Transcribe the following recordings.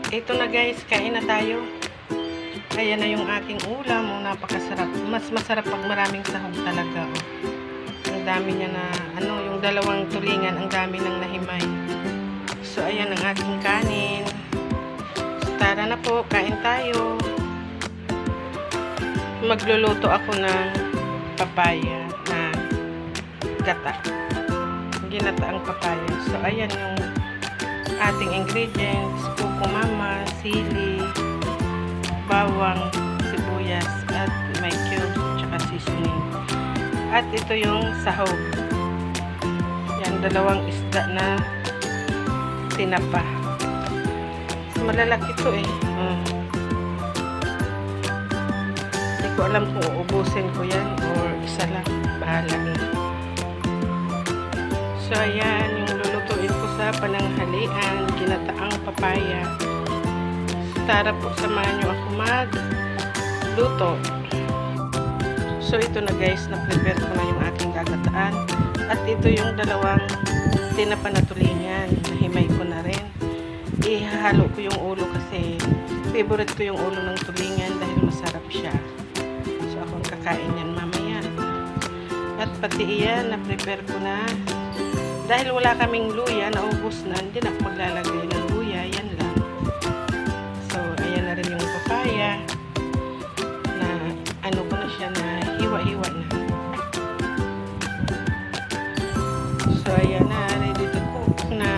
Ito na guys, kain na tayo. Ayan na yung aking ulam. Oh, napakasarap. Mas masarap pag maraming sahog talaga. Oh. Ang dami niya na, yung dalawang tulingan, ang dami ng nahimay. So, ayan ang aking kanin. So, tara na po, kain tayo. Magluluto ako ng papaya na gata. Ginataang papaya. So, ayan yung ating ingredients. Kukumama, sili, bawang, sibuyas, at may cubes, tsaka seasoning. At ito yung sahog. Yan, dalawang isda na tinapa. So, malalaki ito eh. Hindi ko alam kung uubusin ko yan or isa lang. Bahala na. So, ayan, yung lulutuin ko sa pananghalian, ginataang papaya. Tara po, samahan nyo ako magluto. So, ito na guys, na-prepare ko na yung aking gagataan. At ito yung dalawang tinapa na tulingan. Nahimay ko na rin. Ihahalo ko yung ulo kasi favorite ko yung ulo ng tulingan dahil masarap siya. So, akong kakain yan mamaya. At pati iyan, na-prepare ko na. Dahil wala kaming luya, naubos na, hindi na ako maglalagay ng luya, yan lang. So, ayan na rin yung papaya na ano ko na siya na hiwa-hiwa na. So, ayan na, ready to cook na.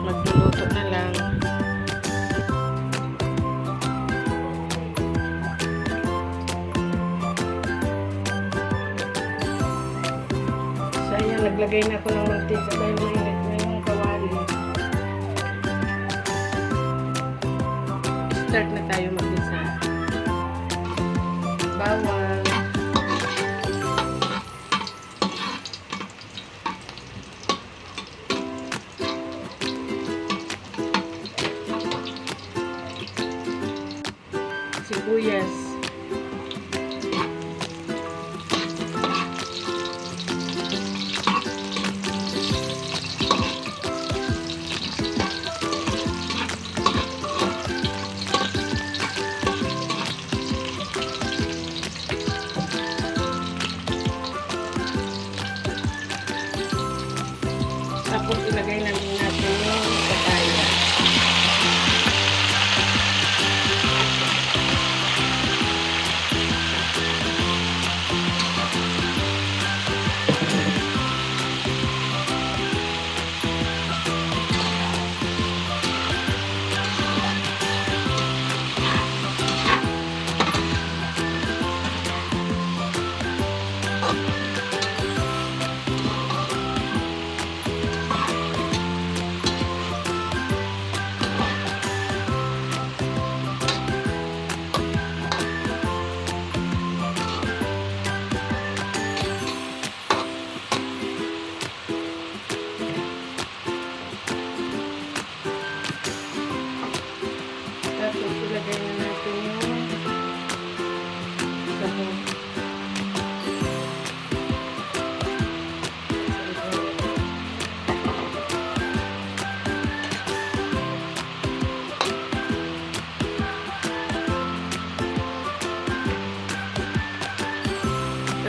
Magluluto na lang. So, ayan, naglagay na ako ng mantika dahil mainit na yung kawali. Start na tayo mag-isa. Bawang. Sibuyas. Tapos ilagay na rin natin yung papaya. Tapos ilagay na natin yung sahog.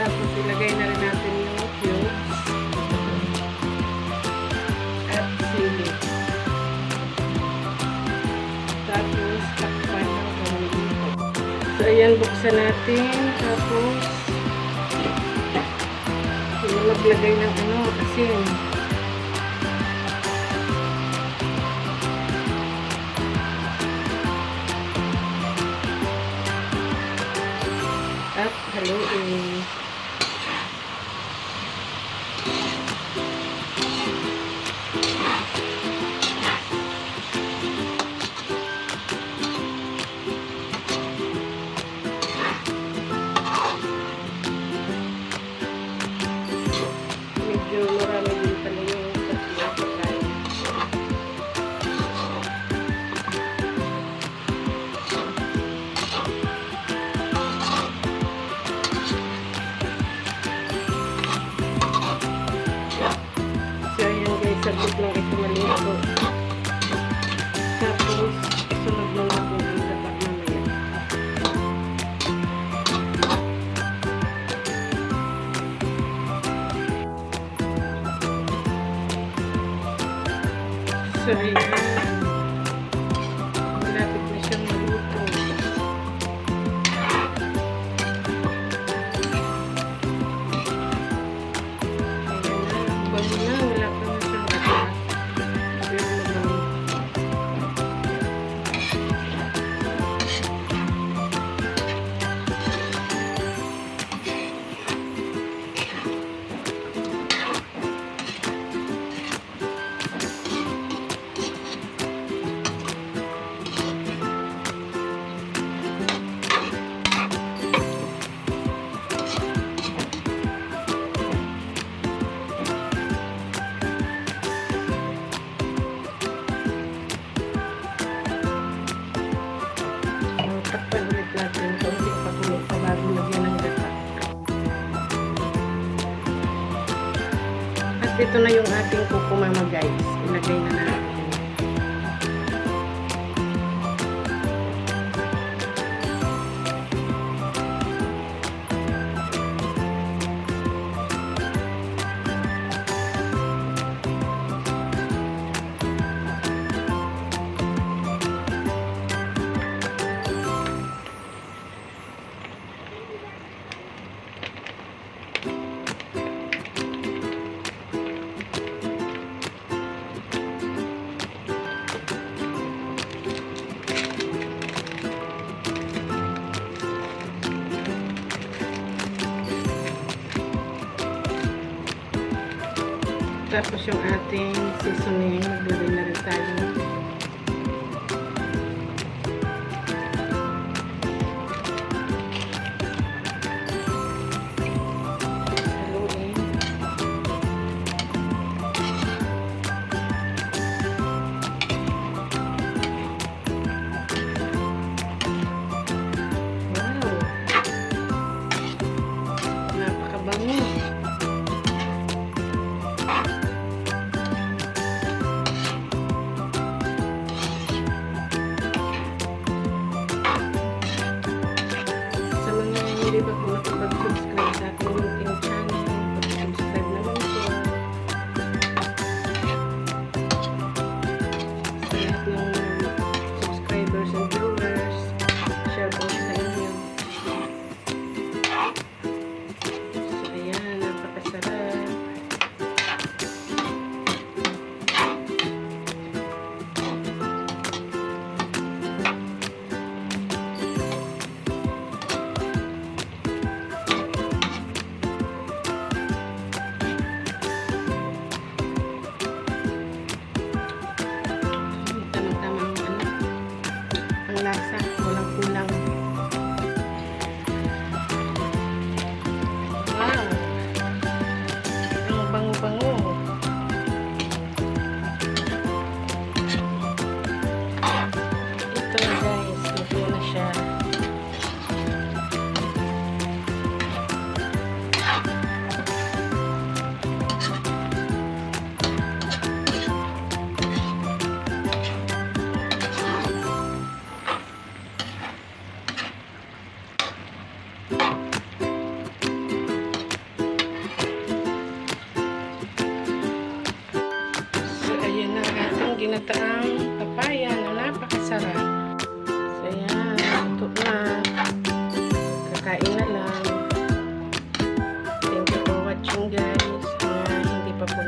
Tapos ilagay na rin natin yung cubes at sili. Tapos takpan ng pamilito. So, ayan, buksan natin. Tapos maglagay ng asin. At haluin. Medyo marami din pala yung papaya. Ayan. Malapit na siyang maluto. Ayan na. Bago na. Wala pa na siyang atas. Pero mabango. Takpan ulit natin. Kaunting pakulo pa bago lagyan ng gata. At ito na yung ating kukumama guys. Ilagay na natin. Tapos yung ating seasoning, maglagay na rin tayo. Haluin. Wow! Napakabango. Hindi ba po nakapag-subscribe sa ating munting channel? Pag-subscribe naman po. Sa lahat ng subscribers and viewers, share po sa inyo. So, ayan, napakasarap. Lasa, walang kulang. Wow! Ang bango-bango. Ito guys, luto na siya. Ginataang papaya na napakasarap. So, ayan. Ito na. Kakain na lang. Thank you for watching guys. Hindi pa po